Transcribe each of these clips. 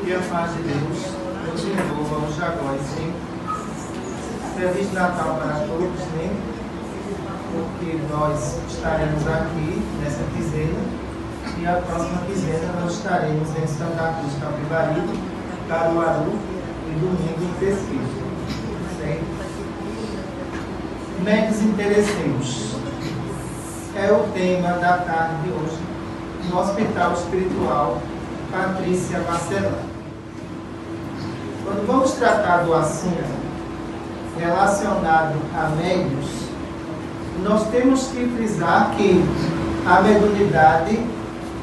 que a paz de Deus nos envolva hoje agora e sempre. Feliz Natal para todos, né? Porque nós estaremos aqui nessa quinzena e a próxima quinzena nós estaremos em Santa Cruz, Capivari, Caruaru e domingo em Pesquisa. Certo? Médicos interesseiros é o tema da tarde de hoje no Hospital Espiritual Patrícia Bacelar. Quando vamos tratar do assunto relacionado a médios, nós temos que frisar que a mediunidade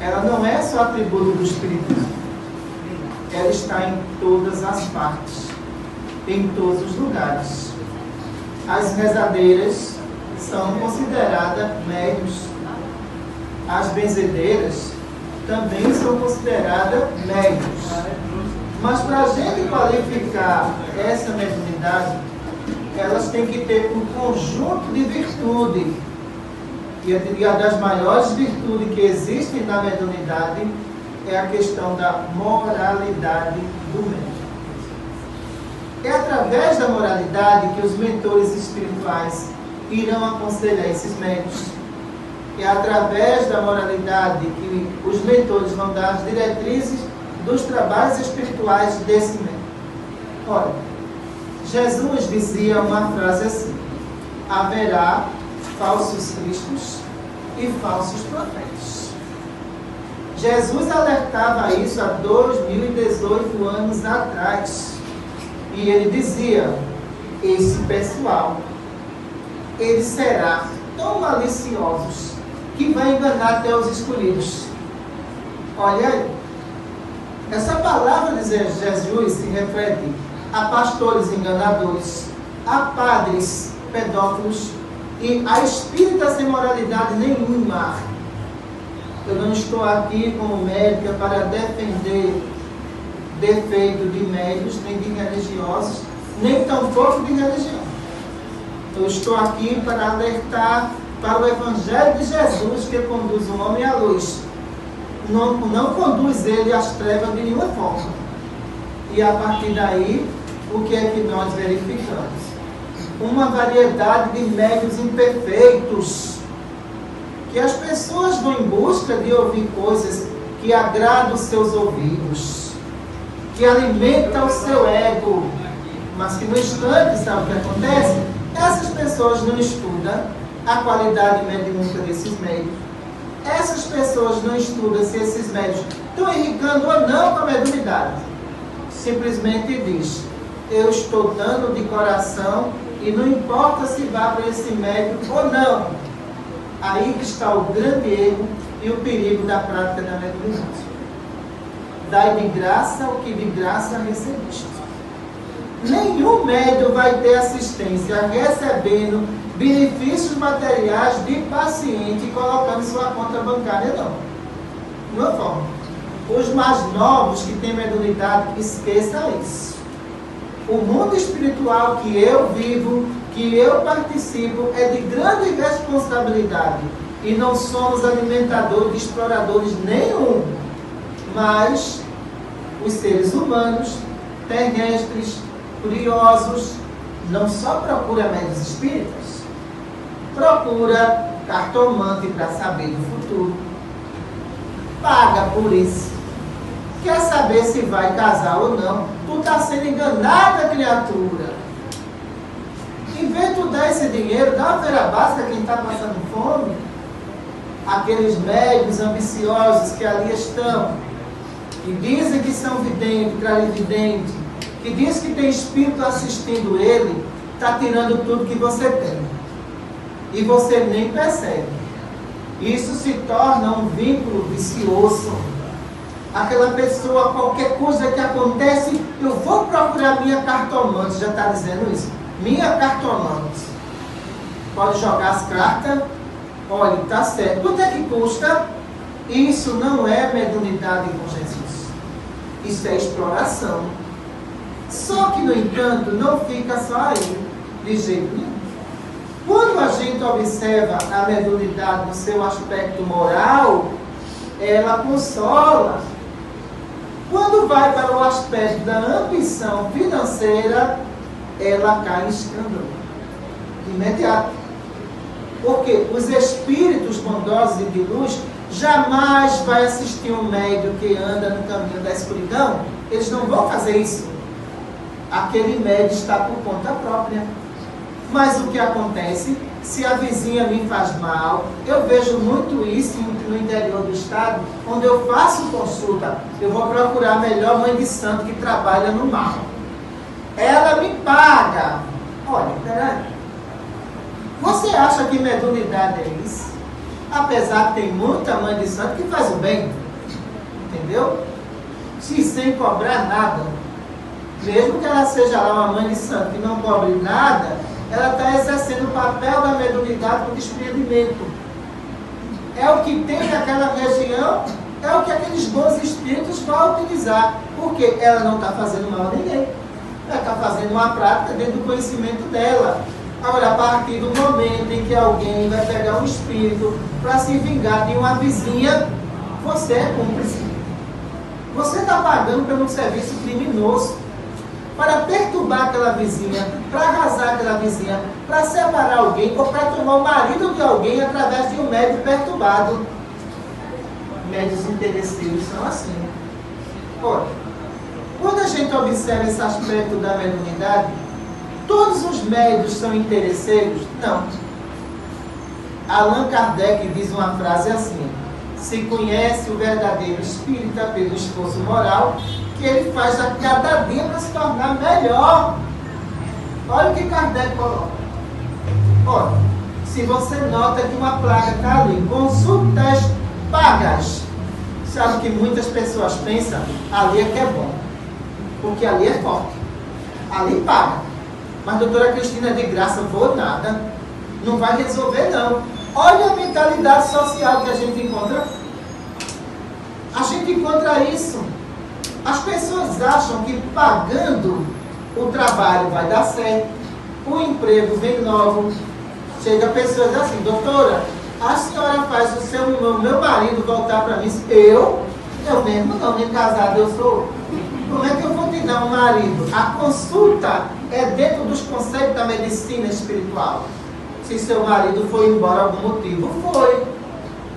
ela não é só atributo do Espírito, ela está em todas as partes, em todos os lugares. As rezadeiras são consideradas médios, as benzedeiras também são consideradas médios. Mas para a gente qualificar essa mediunidade, elas têm que ter um conjunto de virtude. E a das maiores virtudes que existem na mediunidade é a questão da moralidade do médium. É através da moralidade que os mentores espirituais irão aconselhar esses médios. É através da moralidade que os mentores vão dar as diretrizes dos trabalhos espirituais desse médium. Olha, Jesus dizia uma frase assim: haverá falsos cristos e falsos profetas. Jesus alertava isso há 2018 anos atrás. E ele dizia: esse pessoal, ele será tão maliciosos que vai enganar até os escolhidos. Olha aí, essa palavra de Jesus se refere a pastores enganadores, a padres pedófilos e a espíritas sem moralidade nenhuma. Eu não estou aqui como médica para defender defeito de médios, nem de religiosos, nem tampouco de religião. Eu estou aqui para alertar para o Evangelho de Jesus, que conduz o homem à luz. Não conduz ele às trevas de nenhuma forma. E a partir daí, o que é que nós verificamos? Uma variedade de médios imperfeitos, que as pessoas vão em busca de ouvir coisas que agradam os seus ouvidos, que alimentam o seu ego, mas que no instante, sabe o que acontece? Essas pessoas não estudam a qualidade mediúnica desses médios. Essas pessoas não estudam se esses médios estão irrigando ou não com a mediunidade. Simplesmente diz: eu estou dando de coração e não importa se vá para esse médico ou não. Aí que está o grande erro e o perigo da prática da mediunidade. Dai de graça o que de graça recebeste. Nenhum médium vai ter assistência recebendo benefícios materiais de paciente e colocando em sua conta bancária, não. De uma forma. Os mais novos que têm mediunidade, esqueça isso. O mundo espiritual que eu vivo, que eu participo, é de grande responsabilidade. E não somos alimentadores, exploradores nenhum. Mas os seres humanos, terrestres, curiosos, não só procura médios espíritas, procura cartomante para saber do futuro, paga por isso, quer saber se vai casar ou não. Tu está sendo enganada, criatura. Em vez de tu dar esse dinheiro, dá uma feira básica a quem está passando fome. Aqueles médios ambiciosos que ali estão, que dizem que são videntes, clarividentes, que diz que tem espírito assistindo ele, está tirando tudo que você tem. E você nem percebe. Isso se torna um vínculo vicioso. Aquela pessoa, qualquer coisa que acontece, eu vou procurar minha cartomante. Já está dizendo isso? Minha cartomante. Pode jogar as cartas. Olha, está certo. Quanto é que custa? Isso não é mediunidade com Jesus. Isso é exploração. Só que, no entanto, não fica só aí, de jeito nenhum. Quando a gente observa a mediunidade no seu aspecto moral, ela consola. Quando vai para o aspecto da ambição financeira, ela cai em escândalo. Imediato. Porque os espíritos bondosos e de luz jamais vai assistir um médium que anda no caminho da escuridão. Eles não vão fazer isso. Aquele médium está por conta própria. Mas o que acontece? Se a vizinha me faz mal, eu vejo muito isso no interior do estado, onde eu faço consulta, eu vou procurar a melhor mãe de santo que trabalha no mal. Ela me paga. Olha, peraí. Você acha que mediunidade é isso? Apesar que tem muita mãe de santo que faz o bem. Entendeu? Sem cobrar nada. Mesmo que ela seja lá uma mãe de santo que não cobre nada, ela está exercendo o papel da mediunidade com desprendimento. É o que tem naquela região, é o que aqueles bons espíritos vão utilizar. Porque ela não está fazendo mal a ninguém. Ela está fazendo uma prática dentro do conhecimento dela. Agora, a partir do momento em que alguém vai pegar um espírito para se vingar de uma vizinha, você é cúmplice. Você está pagando por um serviço criminoso para perturbar aquela vizinha, para arrasar aquela vizinha, para separar alguém ou para tomar o marido de alguém através de um médium perturbado. Médios interesseiros são assim. Olha, quando a gente observa esse aspecto da mediunidade, todos os médios são interesseiros? Não. Allan Kardec diz uma frase assim: se conhece o verdadeiro espírita pelo esforço moral que ele faz a cada dia para se tornar melhor. Olha o que Kardec coloca. Olha, se você nota que uma placa está ali, consultas pagas, sabe que muitas pessoas pensam, ali é que é bom, porque ali é forte, ali paga. Mas doutora Cristina, de graça, vou nada, não vai resolver não. Olha a mentalidade social que a gente encontra. A gente encontra isso. As pessoas acham que pagando o trabalho vai dar certo, o emprego vem logo. Chega a pessoa e diz assim: doutora, a senhora faz o meu marido voltar para mim. Eu mesmo não, nem casado eu sou. Como é que eu vou te dar um marido? A consulta é dentro dos conceitos da medicina espiritual. Se seu marido foi embora por algum motivo, foi.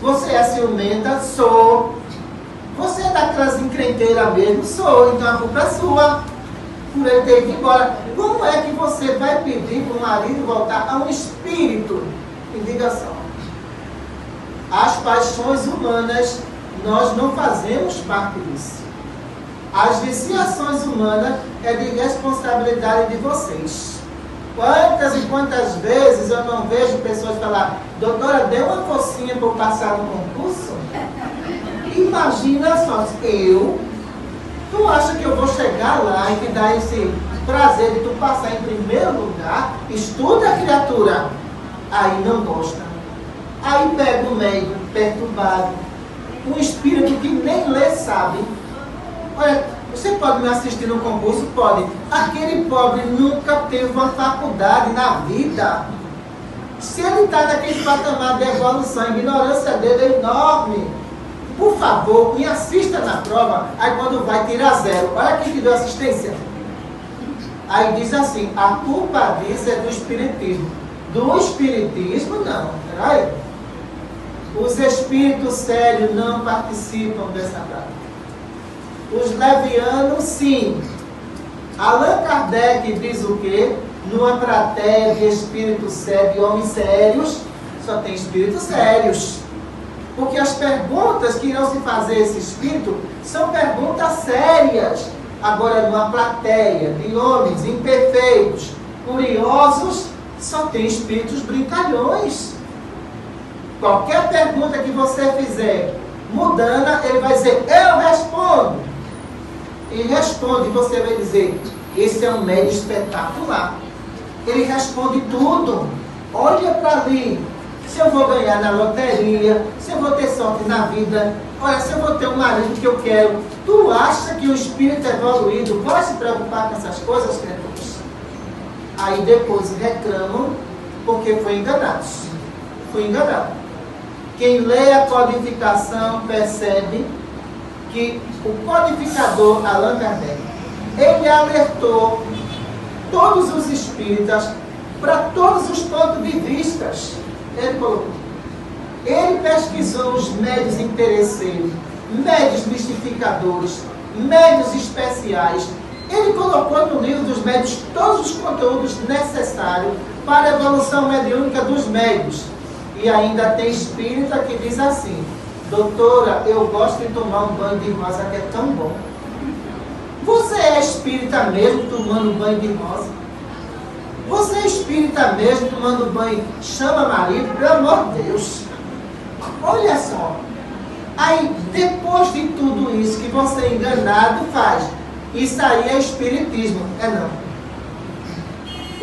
Você é ciumenta? Sou. Você é daquelas encrenqueiras mesmo? Sou. Então a culpa é sua. Por ele ter ido embora. Como é que você vai pedir para o marido voltar a um espírito? Me diga só. As paixões humanas, nós não fazemos parte disso. As viciações humanas é de responsabilidade de vocês. Quantas e quantas vezes eu não vejo pessoas falar: doutora, dê uma forcinha para eu passar no concurso? Imagina só, tu acha que eu vou chegar lá e te dar esse prazer de tu passar em primeiro lugar? Estuda, criatura. Aí não gosta. Aí pega o médico perturbado, um espírito que nem lê sabe. Olha, você pode me assistir no concurso? Pode. Aquele pobre nunca teve uma faculdade na vida. Se ele está naquele patamar de evolução, a ignorância dele é enorme. Por favor, me assista na prova. Aí quando vai, tira zero. Olha quem te deu assistência. Aí diz assim: a culpa disso é do espiritismo. Do espiritismo, não. Peraí. Os espíritos sérios não participam dessa prática. Os levianos, sim. Allan Kardec diz o quê? Numa plateia de espíritos sérios, de homens sérios, só tem espíritos sérios. Porque as perguntas que irão se fazer a esse espírito são perguntas sérias. Agora, numa plateia de homens imperfeitos, curiosos, só tem espíritos brincalhões. Qualquer pergunta que você fizer mudana, ele vai dizer: eu respondo. E responde, você vai dizer: esse é um médium espetacular. Ele responde tudo. Olha para ali. Se eu vou ganhar na loteria, se eu vou ter sorte na vida, olha, se eu vou ter um marido que eu quero. Tu acha que o espírito evoluído vai se preocupar com essas coisas, criaturas? Aí depois reclamam porque foi enganados. Foi enganado. Quem lê a codificação percebe que o codificador Allan Kardec, ele alertou todos os espíritas para todos os pontos de vista. Ele colocou. Ele pesquisou os médios interesseiros, médios mistificadores, médios especiais. Ele colocou no livro dos médios todos os conteúdos necessários para a evolução mediúnica dos médios. E ainda tem espírita que diz assim: doutora, eu gosto de tomar um banho de rosa que é tão bom. Você é espírita mesmo tomando banho de rosa? Você é espírita mesmo tomando banho chama marido? Pelo amor de Deus. Olha só. Aí, depois de tudo isso que você enganado faz, isso aí é espiritismo. É não.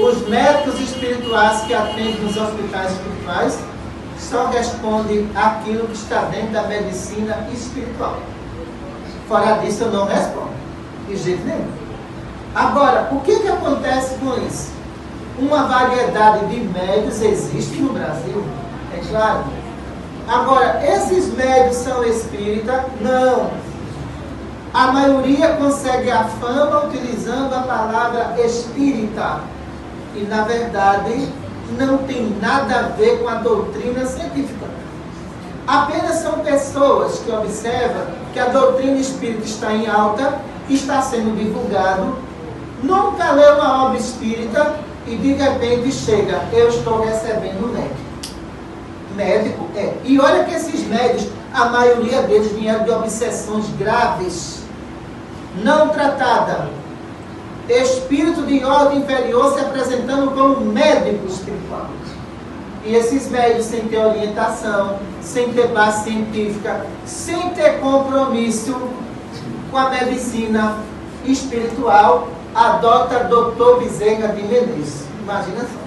Os médicos espirituais que atendem nos hospitais espirituais só respondem aquilo que está dentro da medicina espiritual. Fora disso, eu não respondo. De jeito nenhum. Agora, o que acontece com isso? Uma variedade de médios existe no Brasil, é claro. Agora, esses médios são espíritas? Não. A maioria consegue a fama utilizando a palavra espírita. E, na verdade, não tem nada a ver com a doutrina científica. Apenas são pessoas que observam que a doutrina espírita está em alta, está sendo divulgado, nunca leu uma obra espírita e de repente chega: eu estou recebendo um médico. Médico é. E olha que esses médicos, a maioria deles vieram de obsessões graves, não tratada. Espírito de ordem inferior se apresentando como médico espiritual. E esses médios, sem ter orientação, sem ter base científica, sem ter compromisso com a medicina espiritual, adota Dr. Bezerra de Menezes. Imagina só.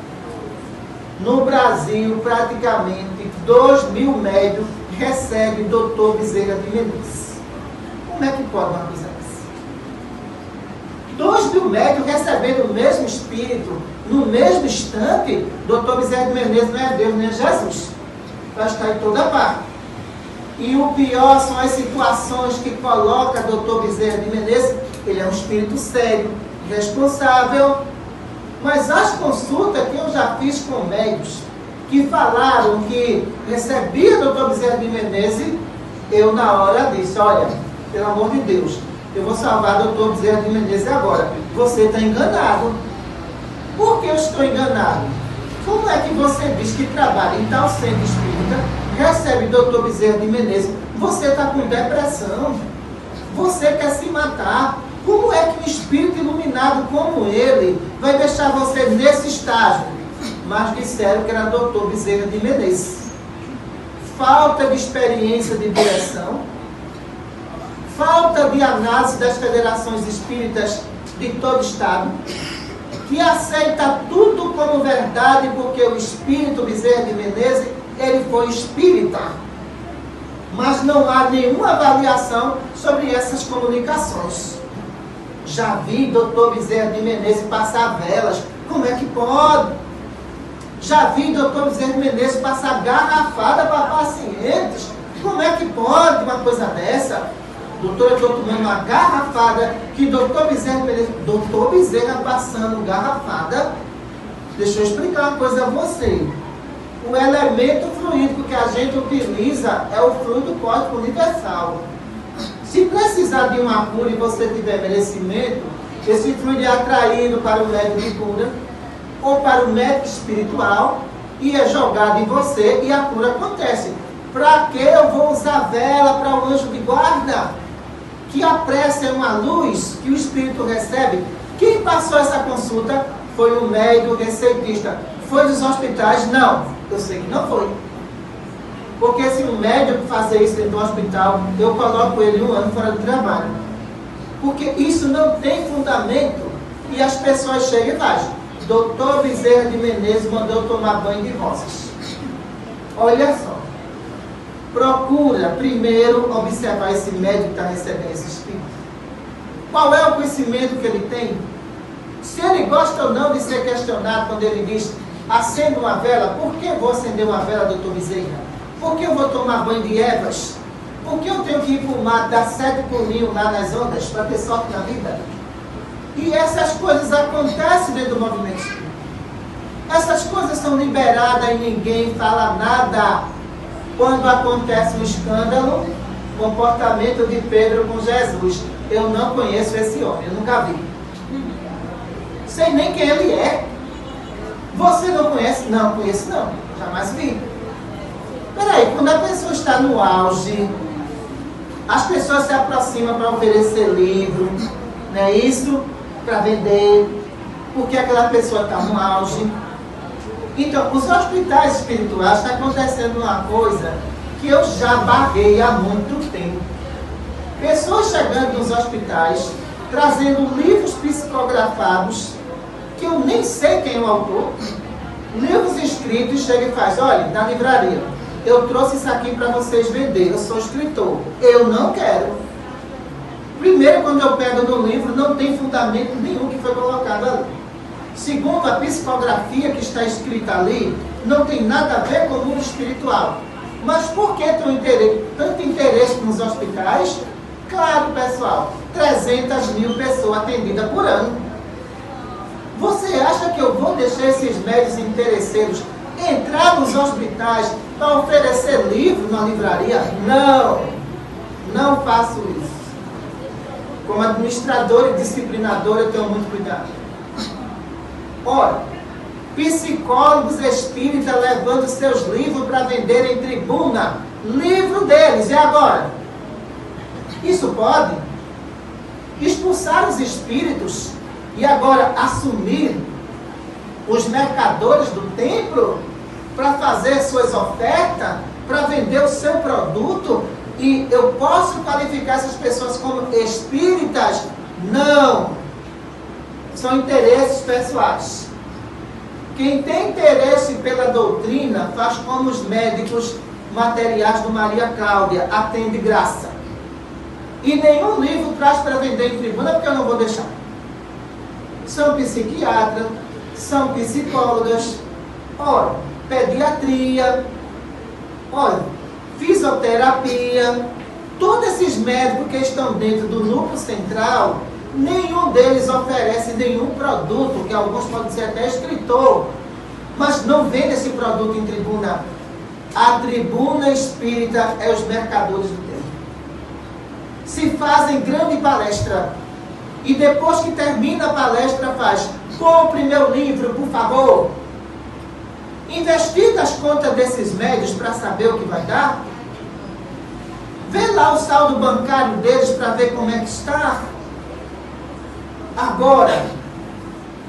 No Brasil, praticamente 2.000 médios recebem Dr. Bezerra de Menezes. Como é que pode uma coisa dessa? 2.000 médios recebendo o mesmo espírito, no mesmo instante. Dr. Bezerra de Menezes não é Deus nem é Jesus. Vai estar em toda parte. E o pior são as situações que coloca Dr. Bezerra de Menezes. Ele é um espírito sério, responsável. Mas as consultas que eu já fiz com médicos que falaram que recebia Dr. Bezerra de Menezes, eu na hora disse: olha, pelo amor de Deus, eu vou salvar Dr. Bezerra de Menezes agora. Você está enganado. Por que eu estou enganado? Como é que você diz que trabalha em tal centro espírita, recebe Dr. Bezerra de Menezes, você está com depressão, você quer se matar? Como é que um espírito iluminado como ele vai deixar você nesse estágio? Mas disseram que era Dr. Bezerra de Menezes. Falta de experiência de direção, falta de análise das federações espíritas de todo o estado, que aceita tudo como verdade, porque o espírito Bezerra de Menezes, ele foi espírita. Mas não há nenhuma avaliação sobre essas comunicações. Já vi Dr. Bezerra de Menezes passar velas. Como é que pode? Já vi Dr. Bezerra de Menezes passar garrafada para pacientes. Como é que pode uma coisa dessa? Doutor, eu estou tomando uma garrafada que Dr. Bezerra de Menezes... Dr. Bezerra passando garrafada. Deixa eu explicar uma coisa a você. O elemento fluídico que a gente utiliza é o fluido cósmico universal. Se precisar de uma cura e você tiver merecimento, esse fluido é atraído para o médico de cura ou para o médico espiritual e é jogado em você e a cura acontece. Para que eu vou usar vela para o anjo de guarda? Que a prece é uma luz que o espírito recebe. Quem passou essa consulta foi o médico receitista. Foi dos hospitais? Não. Eu sei que não foi. Porque se um médico fazer isso dentro do hospital, eu coloco ele 1 ano fora do trabalho. Porque isso não tem fundamento. E as pessoas chegam e fazem: Dr. Bezerra de Menezes mandou tomar banho de rosas. Olha só. Procura primeiro observar esse médico que está recebendo esse espírito. Qual é o conhecimento que ele tem? Se ele gosta ou não de ser questionado quando ele diz: acenda uma vela. Por que vou acender uma vela, doutor Bezerra? Por que eu vou tomar banho de ervas? Por que eu tenho que ir para o mar, dar 7 pulinhos lá nas ondas para ter sorte na vida? E essas coisas acontecem dentro do movimento espírita. Essas coisas são liberadas e ninguém fala nada. Quando acontece um escândalo, comportamento de Pedro com Jesus. Eu não conheço esse homem, eu nunca vi. Sei nem quem ele é. Você não conhece? Não, conheço não. Jamais vi. Peraí, quando a pessoa está no auge, as pessoas se aproximam para oferecer livro, não é isso? Para vender, porque aquela pessoa está no auge. Então, os hospitais espirituais está acontecendo uma coisa que eu já barrei há muito tempo. Pessoas chegando nos hospitais, trazendo livros psicografados, que eu nem sei quem é o autor, livros escritos, chega e faz, olha, na livraria, eu trouxe isso aqui para vocês venderem, eu sou escritor, eu não quero. Primeiro, quando eu pego no livro, não tem fundamento nenhum que foi colocado ali. Segundo, a psicografia que está escrita ali, não tem nada a ver com o mundo espiritual. Mas por que tanto interesse nos hospitais? Claro, pessoal, 300 mil pessoas atendidas por ano. Você acha que eu vou deixar esses médicos interesseiros entrar nos hospitais para oferecer livro na livraria? Não, não faço isso. Como administrador e disciplinador, eu tenho muito cuidado. Ora, psicólogos espíritas levando seus livros para vender em tribuna. Livro deles, e agora? Isso pode? Expulsar os espíritos e agora assumir os mercadores do templo para fazer suas ofertas, para vender o seu produto? E eu posso qualificar essas pessoas como espíritas? Não! São interesses pessoais. Quem tem interesse pela doutrina faz como os médicos materiais do Maria Cláudia, atende graça. E nenhum livro traz para vender em tribuna, porque eu não vou deixar. São psiquiatras, são psicólogas, olha, pediatria, olha, fisioterapia, todos esses médicos que estão dentro do núcleo central, nenhum deles oferece nenhum produto, que alguns podem ser até escritor, mas não vende esse produto em tribuna. A tribuna espírita é os mercadores do tempo. Se fazem grande palestra, e depois que termina a palestra faz, compre meu livro, por favor. Investiga as contas desses médios para saber o que vai dar. Vê lá o saldo bancário deles para ver como é que está. Agora,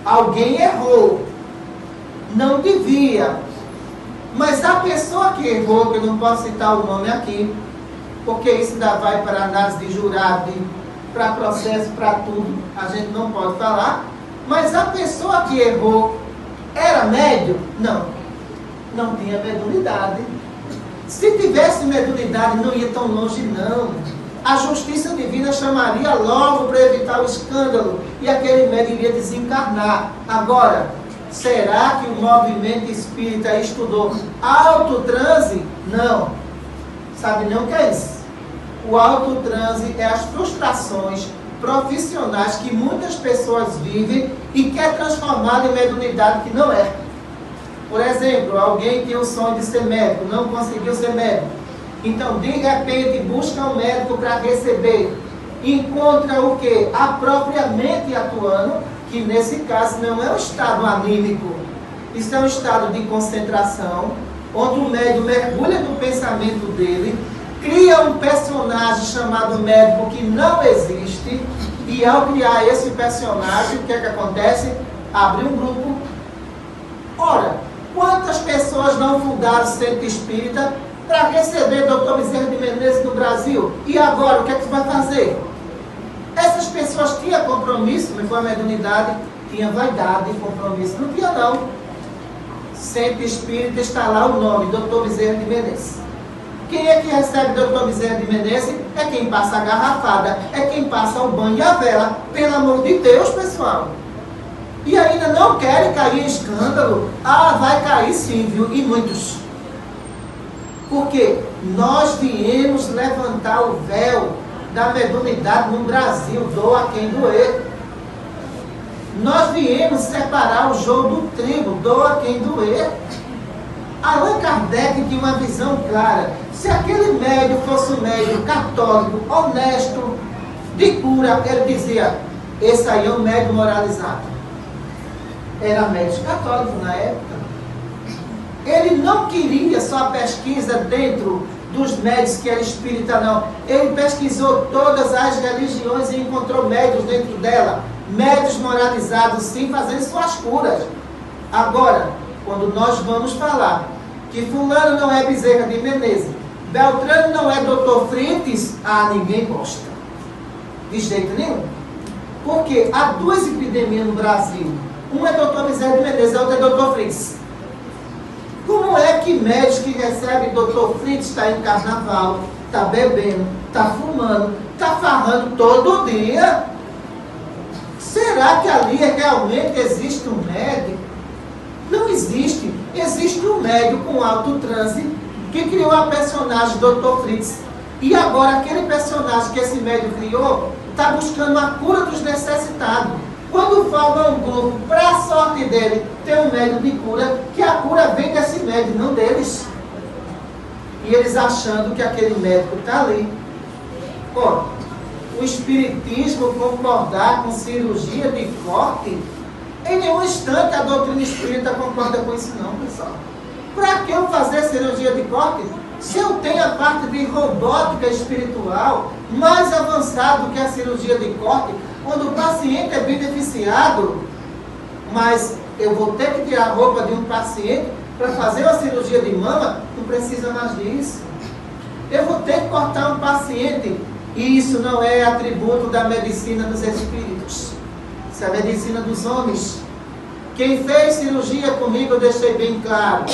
alguém errou. Não devia. Mas a pessoa que errou, que eu não posso citar o nome aqui, porque isso ainda vai para análise de jurado, para processo, para tudo, a gente não pode falar. Mas a pessoa que errou era médio? Não. Não tinha mediunidade. Se tivesse mediunidade, não ia tão longe, não. A justiça divina chamaria logo para evitar o escândalo e aquele médium iria desencarnar. Agora, será que o movimento espírita estudou autotranse? Não. Sabe nem o que é isso? O autotranse é as frustrações profissionais que muitas pessoas vivem e quer transformar em mediunidade que não é. Por exemplo, alguém tinha o sonho de ser médico, não conseguiu ser médico. Então, de repente, busca um médico para receber. Encontra o quê? A própria mente atuando, que nesse caso não é um estado anímico. Isso é um estado de concentração, onde o médium mergulha no pensamento dele, cria um personagem chamado médico que não existe, e ao criar esse personagem, o que é que acontece? Abre um grupo. Ora, quantas pessoas não fundaram o centro espírita para receber Dr. Bezerra de Menezes no Brasil? E agora, o que é que vai fazer? Essas pessoas tinham compromisso, não foi a mediunidade, tinha vaidade e compromisso. Não tinha, não. Centro espírita está lá o nome, Dr. Bezerra de Menezes. Quem é que recebe Dr. Bezerra de Menezes? É quem passa a garrafada, é quem passa o banho e a vela. Pelo amor de Deus, pessoal. E ainda não querem cair em escândalo. Ah, vai cair sim, viu? E muitos. Porque Nós viemos levantar o véu da mediunidade no Brasil, doa quem doer. Nós viemos separar o joio do trigo, doa quem doer. Allan Kardec tinha uma visão clara. Se aquele médium fosse um médium católico, honesto, de cura, ele dizia, esse aí é um médium moralizado. Era médium católico na época. Ele não queria só pesquisa dentro dos médios que era espírita, não. Ele pesquisou todas as religiões e encontrou médios dentro dela. Médios moralizados, sim, fazendo suas curas. Agora, quando nós vamos falar que fulano não é Bezerra de Menezes, Beltrano não é Dr. Frites, ninguém gosta. De jeito nenhum. Porque há duas epidemias no Brasil. Um é Dr. Bezerra de Menezes, a outra é Dr. Frites. Como é que médico que recebe Dr. Frites está em carnaval, está bebendo, está fumando, está farrando todo dia? Será que ali realmente existe um médico? Não existe. Existe um médico com alto transe que criou a personagem Dr. Frites. E agora aquele personagem que esse médico criou está buscando a cura dos necessitados. Quando forma um grupo, para a sorte dele, tem um médium de cura, que a cura vem desse médium, não deles. E eles achando que aquele médico está ali. Ora, o espiritismo concordar com cirurgia de corte, em nenhum instante a doutrina espírita concorda com isso não, pessoal. Para que eu fazer cirurgia de corte, se eu tenho a parte de robótica espiritual mais avançada do que a cirurgia de corte, quando o paciente é beneficiado, mas eu vou ter que tirar a roupa de um paciente para fazer uma cirurgia de mama, não precisa mais disso. Eu vou ter que cortar um paciente, e isso não é atributo da medicina dos espíritos. Isso é a medicina dos homens. Quem fez cirurgia comigo, eu deixei bem claro.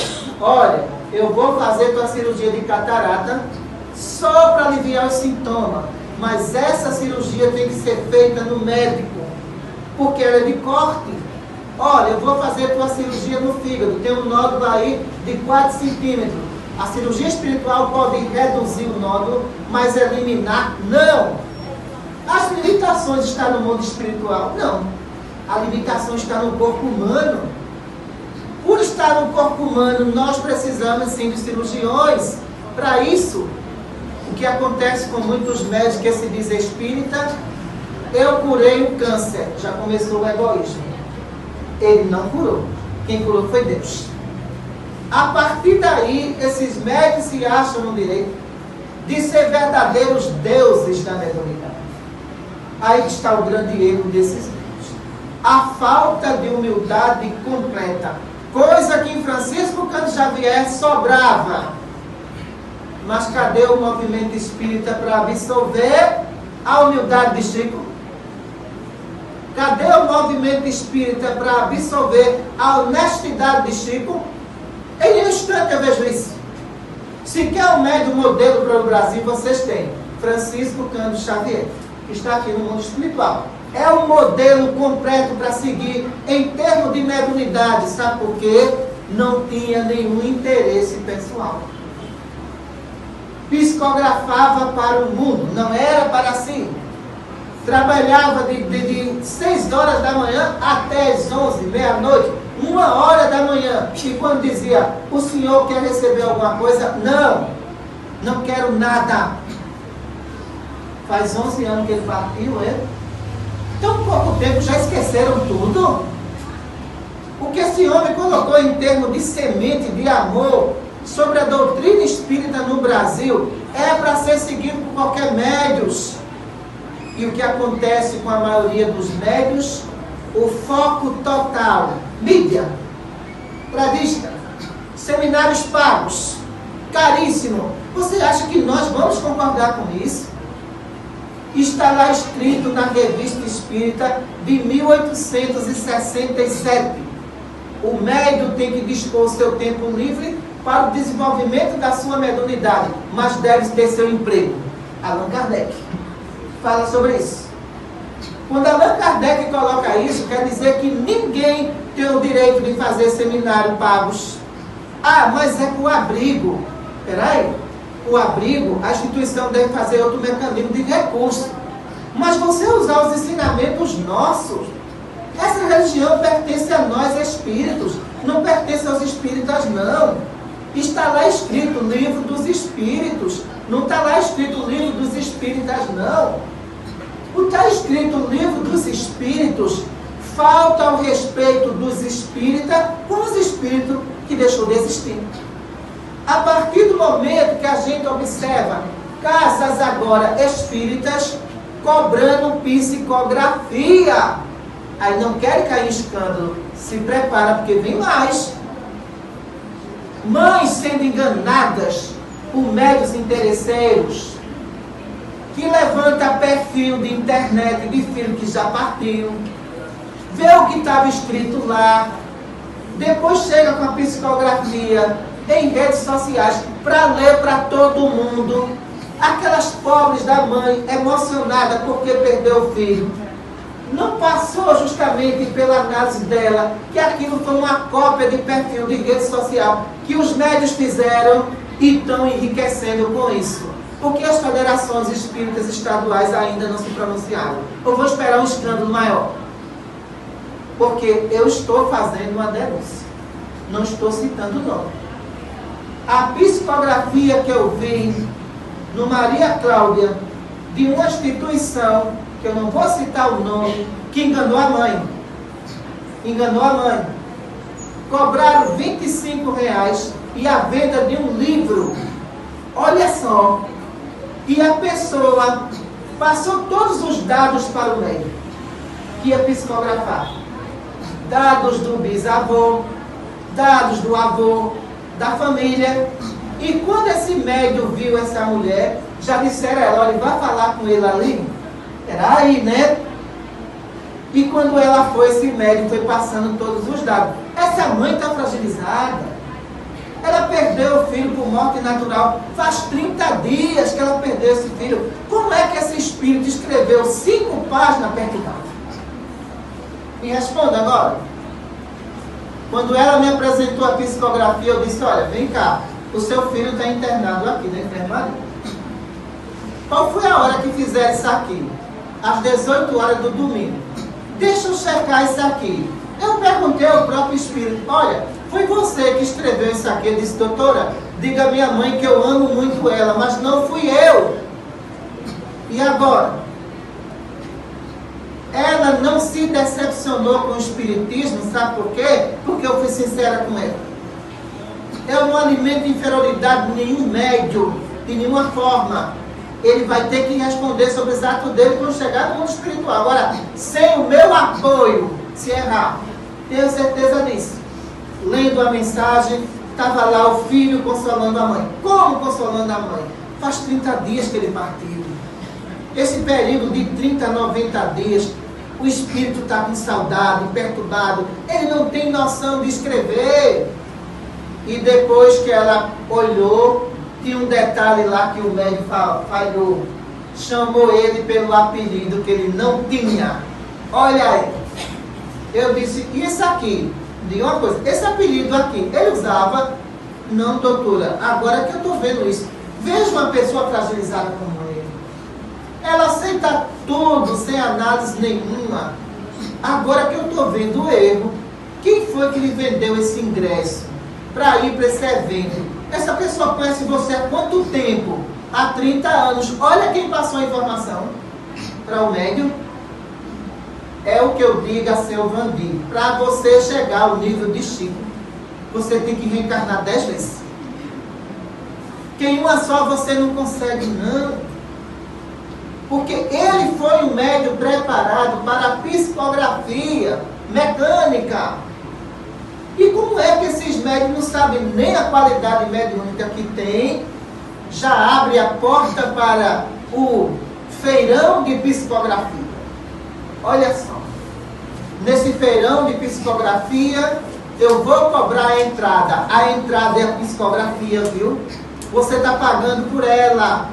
Olha, eu vou fazer tua cirurgia de catarata só para aliviar os sintomas. Mas essa cirurgia tem que ser feita no médico, porque ela é de corte. Olha, eu vou fazer tua cirurgia no fígado, tem um nódulo aí de 4 centímetros. A cirurgia espiritual pode reduzir o nódulo, mas eliminar, não. As limitações estão no mundo espiritual? Não. A limitação está no corpo humano. Por estar no corpo humano, nós precisamos sim de cirurgiões. Para isso, o que acontece com muitos médicos que se dizem espírita, eu curei o câncer. Já começou o egoísmo. Ele não curou. Quem curou foi Deus. A partir daí, esses médicos se acham no direito de ser verdadeiros deuses da mediunidade. Aí está o grande erro desses médicos. A falta de humildade completa. Coisa que em Francisco Cândido Xavier sobrava. Mas cadê o movimento espírita para absolver a humildade de Chico? Cadê o movimento espírita para absolver a honestidade de Chico? Em um instante eu vejo isso. Se quer um médium modelo para o Brasil, vocês têm Francisco Cândido Xavier, que está aqui no mundo espiritual. É um modelo completo para seguir em termos de mediunidade. Sabe por quê? Não tinha nenhum interesse pessoal. Psicografava para o mundo, não era para si. Trabalhava de 6 horas da manhã até as 11, meia-noite, 1 hora da manhã. E quando dizia, o senhor quer receber alguma coisa? Não, não quero nada. Faz 11 anos que ele partiu, Tão pouco tempo, já esqueceram tudo? O que esse homem colocou em termos de semente, de amor, sobre a doutrina espírita no Brasil, é para ser seguido por qualquer médios. E o que acontece com a maioria dos médios? O foco total. Mídia, revista, seminários pagos, caríssimo. Você acha que nós vamos concordar com isso? Está lá escrito na Revista Espírita de 1867. O médium tem que dispor o seu tempo livre para o desenvolvimento da sua mediunidade, mas deve ter seu emprego. Allan Kardec fala sobre isso. Quando Allan Kardec coloca isso, quer dizer que ninguém tem o direito de fazer seminário pagos. Mas é com abrigo. Espera aí. o abrigo, a instituição deve fazer outro mecanismo de recurso. Mas você usar os ensinamentos nossos, essa religião pertence a nós espíritos, não pertence aos espíritas não. Está lá escrito o livro dos espíritos, não está lá escrito o livro dos espíritas não. O está escrito o livro dos espíritos falta ao respeito dos espíritas com os espíritos que deixou de existir. A partir do momento que a gente observa casas agora espíritas cobrando psicografia, aí não quer cair em escândalo, se prepara porque vem mais. Mães sendo enganadas por médios interesseiros, que levanta perfil de internet de filho que já partiu, vê o que estava escrito lá, depois chega com a psicografia em redes sociais para ler para todo mundo. Aquelas pobres da mãe emocionada porque perdeu o filho, não passou justamente pela análise dela que aquilo foi uma cópia de perfil de rede social que os médios fizeram e estão enriquecendo com isso. Porque as federações espíritas estaduais ainda não se pronunciaram. Eu vou esperar um escândalo maior. Porque eu estou fazendo uma denúncia. Não estou citando o nome. A psicografia que eu vi no Maria Cláudia, de uma instituição, que eu não vou citar o nome, que enganou a mãe. Enganou a mãe. Cobraram R$25 e a venda de um livro. Olha só. E a pessoa passou todos os dados para o médico, que ia psicografar. Dados do bisavô, dados do avô, da família. E quando esse médium viu essa mulher, já disseram a ela, olha, vai falar com ele ali? Era aí, né? E quando ela foi, esse médium foi passando todos os dados. Essa mãe está fragilizada. Ela perdeu o filho por morte natural. Faz 30 dias que ela perdeu esse filho. Como é que esse espírito escreveu 5 páginas perturbado? Me responda agora. Quando ela me apresentou a psicografia, eu disse, olha, vem cá, o seu filho está internado aqui na enfermaria. Qual foi a hora que fizeram isso aqui? Às 18 horas do domingo. Deixa eu checar isso aqui. Eu perguntei ao próprio espírito, olha, foi você que escreveu isso aqui? Eu disse, doutora, diga à minha mãe que eu amo muito ela, mas não fui eu. E agora? Ela não se decepcionou com o espiritismo, sabe por quê? Porque eu fui sincera com ela. Eu não alimento inferioridade de nenhum médium, de nenhuma forma. Ele vai ter que responder sobre os atos dele quando chegar no mundo espiritual. Agora, sem o meu apoio, se errar, tenho certeza disso. Lendo a mensagem, estava lá o filho consolando a mãe. Como consolando a mãe? Faz 30 dias que ele partiu. Esse período de 30 a 90 dias, o espírito está com saudade, perturbado. Ele não tem noção de escrever. E depois que ela olhou, tinha um detalhe lá que o médico falhou. Chamou ele pelo apelido que ele não tinha. Olha aí. Eu disse, isso aqui, diga uma coisa, esse apelido aqui, ele usava? Não, doutora, agora que eu estou vendo isso. Veja uma pessoa fragilizada como ele. Ela aceita tudo, sem análise nenhuma. Agora que eu estou vendo o erro, quem foi que lhe vendeu esse ingresso para ir para esse evento? Essa pessoa conhece você há quanto tempo? Há 30 anos. Olha quem passou a informação para o médium. É o que eu digo a seu Vandir. Para você chegar ao nível de Chico, você tem que reencarnar 10 vezes. Que em uma só você não consegue, não. Porque ele foi um médium preparado para a psicografia mecânica. E como é que esses médios não sabem nem a qualidade mediúnica que tem, já abre a porta para o feirão de psicografia? Olha só, nesse feirão de psicografia, eu vou cobrar a entrada. A entrada é a psicografia, viu? Você está pagando por ela.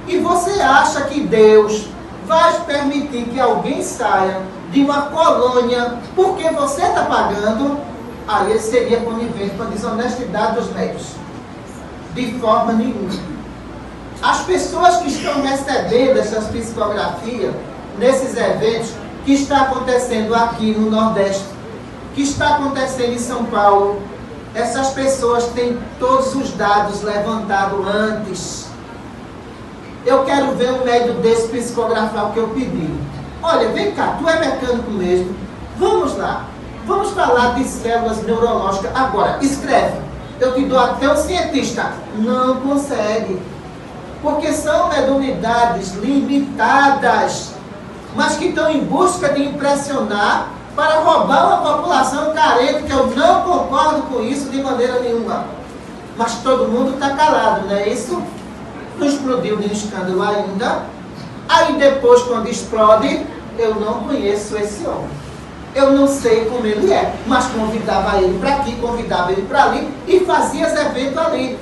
E você acha que Deus vai permitir que alguém saia de uma colônia porque você está pagando? Aí ele seria conivente com a desonestidade dos médios. De forma nenhuma. As pessoas que estão recebendo essas psicografias nesses eventos que está acontecendo aqui no Nordeste, que está acontecendo em São Paulo, essas pessoas têm todos os dados levantados antes. Eu quero ver um médico desse psicografar o que eu pedi. Olha, vem cá, tu é mecânico mesmo. Vamos lá. Vamos falar de células neurológicas. Agora, escreve. Eu te dou até um cientista. Não consegue. Porque são mediunidades limitadas, mas que estão em busca de impressionar para roubar uma população carente, que eu não concordo com isso de maneira nenhuma. Mas todo mundo está calado, não é isso? Não explodiu nenhum escândalo ainda. Aí depois, quando explode, eu não conheço esse homem. Eu não sei como ele é, mas convidava ele para aqui, convidava ele para ali e fazia os eventos ali.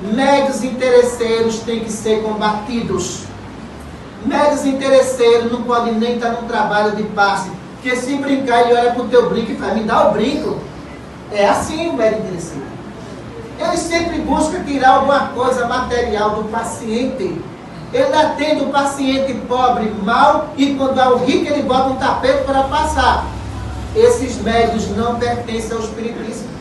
Médios interesseiros têm que ser combatidos. Médios interesseiros não podem nem estar no trabalho de passe, porque se brincar, ele olha para o teu brinco e fala, me dá o brinco. É assim o médio interesseiro. Ele sempre busca tirar alguma coisa material do paciente. Ele atende o paciente pobre, mau, e quando é o rico, ele bota um tapete para passar. Esses médios não pertencem ao espiritismo.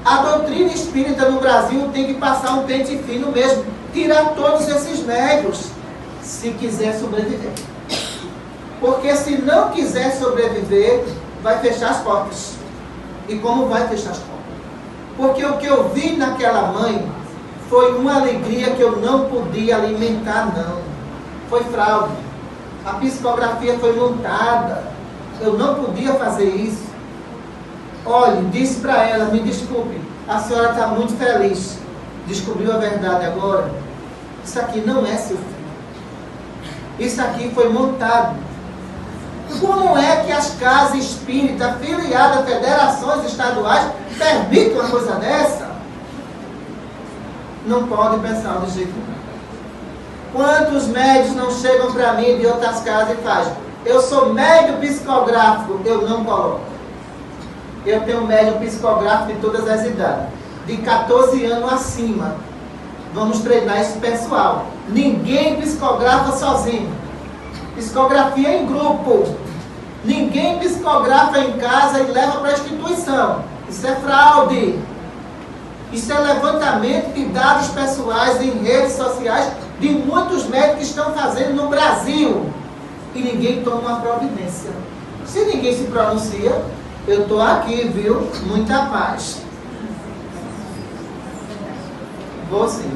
A doutrina espírita no Brasil tem que passar um pente fino mesmo, tirar todos esses médios, se quiser sobreviver. Porque se não quiser sobreviver, vai fechar as portas. E como vai fechar as portas? Porque o que eu vi naquela mãe foi uma alegria que eu não podia alimentar, não. Foi fraude. A psicografia foi montada. Eu não podia fazer isso. Olhe, disse para ela, me desculpe, a senhora está muito feliz. Descobriu a verdade agora. Isso aqui não é seu filho. Isso aqui foi montado. Como é que as casas espíritas filiadas a federações estaduais permitem uma coisa dessa? Não pode pensar de jeito nenhum. Quantos médios não chegam para mim de outras casas e fazem? Eu sou médio psicográfico, eu não coloco. Eu tenho médio psicográfico de todas as idades, de 14 anos acima. Vamos treinar esse pessoal. Ninguém psicografa sozinho. Psicografia em grupo. Ninguém psicografa em casa e leva para a instituição. Isso é fraude. Isso é levantamento de dados pessoais em redes sociais de muitos médicos que estão fazendo no Brasil. E ninguém toma uma providência. Se ninguém se pronuncia, eu estou aqui, viu? Muita paz. Vou sim.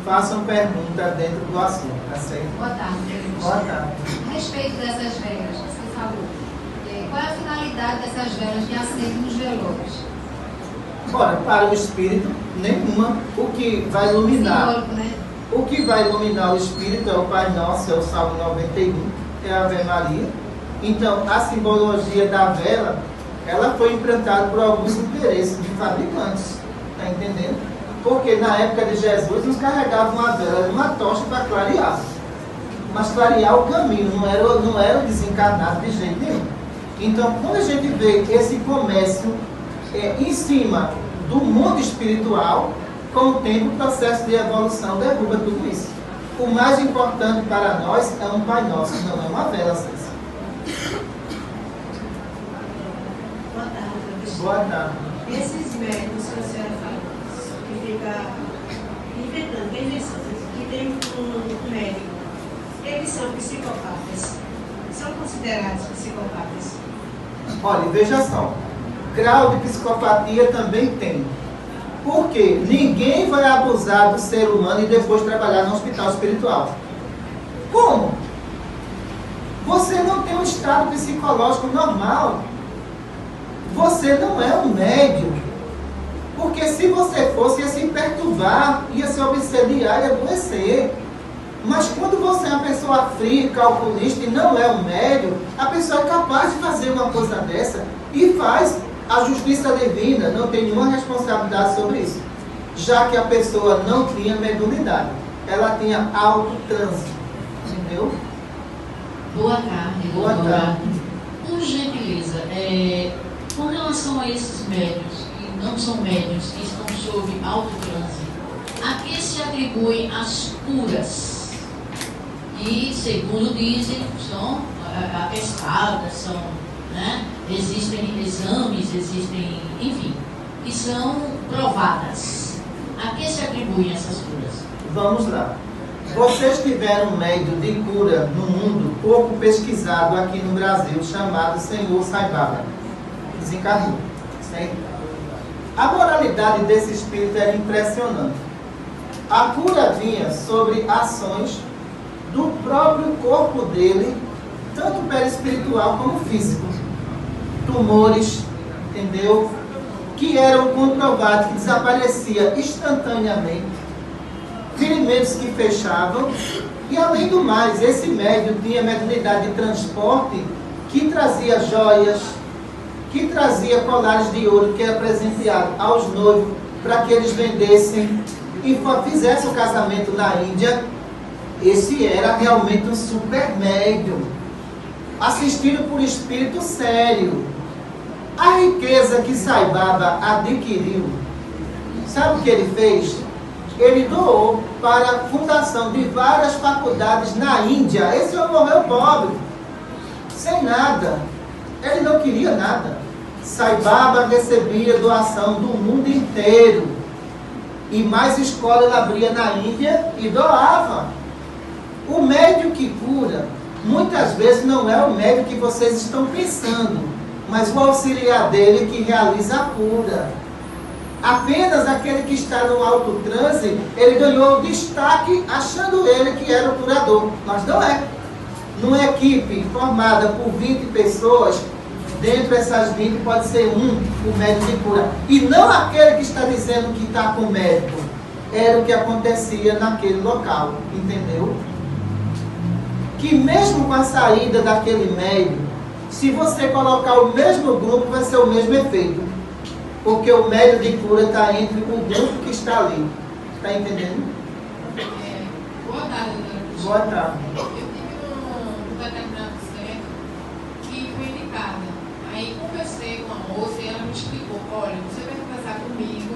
Façam pergunta dentro do assunto, tá certo? Boa tarde. Boa tarde. A respeito dessas velas, você falou, qual é a finalidade dessas velas de acender nos velórios? Ora, para o espírito, nenhuma. O que vai iluminar? Simbólico, né? O que vai iluminar o espírito é o Pai Nosso, é o Salmo 91, é a Ave Maria. Então, a simbologia da vela, ela foi implantada por alguns interesses de fabricantes, está entendendo? Porque na época de Jesus, nos carregavam uma vela, uma tocha para clarear. Mas clarear o caminho, não era o desencarnado de jeito nenhum. Então, quando a gente vê esse comércio em cima do mundo espiritual, com o tempo, o processo de evolução derruba tudo isso. O mais importante para nós é um Pai Nosso, não é uma vela, César. Boa tarde, professor. Boa tarde. Esses médicos que a senhora falou, que fica inventando invenções, que tem um médico, eles são psicopatas, são considerados psicopatas? Olha, veja só, grau de psicopatia também tem. Por quê? Ninguém vai abusar do ser humano e depois trabalhar no hospital espiritual. Como? Você não tem um estado psicológico normal. Você não é um médium. Porque se você fosse, ia se perturbar, ia se obsediar e adoecer. Mas quando você é uma pessoa fria, calculista e não é um médium, a pessoa é capaz de fazer uma coisa dessa e faz. A justiça divina não tem nenhuma responsabilidade sobre isso, já que a pessoa não tinha mediunidade, ela tinha autotrânsito, entendeu? Boa tarde. Boa tarde. Um gentileza, com relação a esses médios, que não são médios, que estão sob autotranse, a que se atribuem as curas? E, segundo dizem, são atestadas, são, né, existem exames, existem, enfim, que são provadas. A que se atribuem essas curas? Vamos lá. Vocês tiveram um médio de cura no mundo pouco pesquisado aqui no Brasil, chamado Senhor Sai Baba. Desencarnou. Certo? A moralidade desse espírito era impressionante. A cura vinha sobre ações do próprio corpo dele, tanto perispiritual como físico. Tumores, entendeu? Que eram comprovados, que desaparecia instantaneamente. Ferimentos que fechavam. E além do mais, esse médium tinha mediunidade de transporte que trazia joias, que trazia colares de ouro que era presenteado aos noivos para que eles vendessem e fizessem o casamento na Índia. Esse era realmente um super médium, assistido por espírito sério. A riqueza que Sai Baba adquiriu, sabe o que ele fez? Ele doou para a fundação de várias faculdades na Índia. Esse homem morreu pobre, sem nada. Ele não queria nada. Sai Baba recebia doação do mundo inteiro. E mais escola ele abria na Índia e doava. O médium que cura, muitas vezes não é o médium que vocês estão pensando, mas o auxiliar dele que realiza a cura. Apenas aquele que está no alto transe, ele ganhou destaque achando ele que era o curador. Mas não é. Numa equipe formada por 20 pessoas, dentro dessas 20 pode ser o médico de cura. E não aquele que está dizendo que está com o médico. Era o que acontecia naquele local. Entendeu? Que mesmo com a saída daquele médico, se você colocar o mesmo grupo, vai ser o mesmo efeito. Porque o médium de cura está entre o grupo que está ali. Está entendendo? Boa tarde, doutora. Boa tarde. Eu tive um determinado centro que foi indicada. Aí conversei com a moça e ela me explicou, olha, você vai conversar comigo,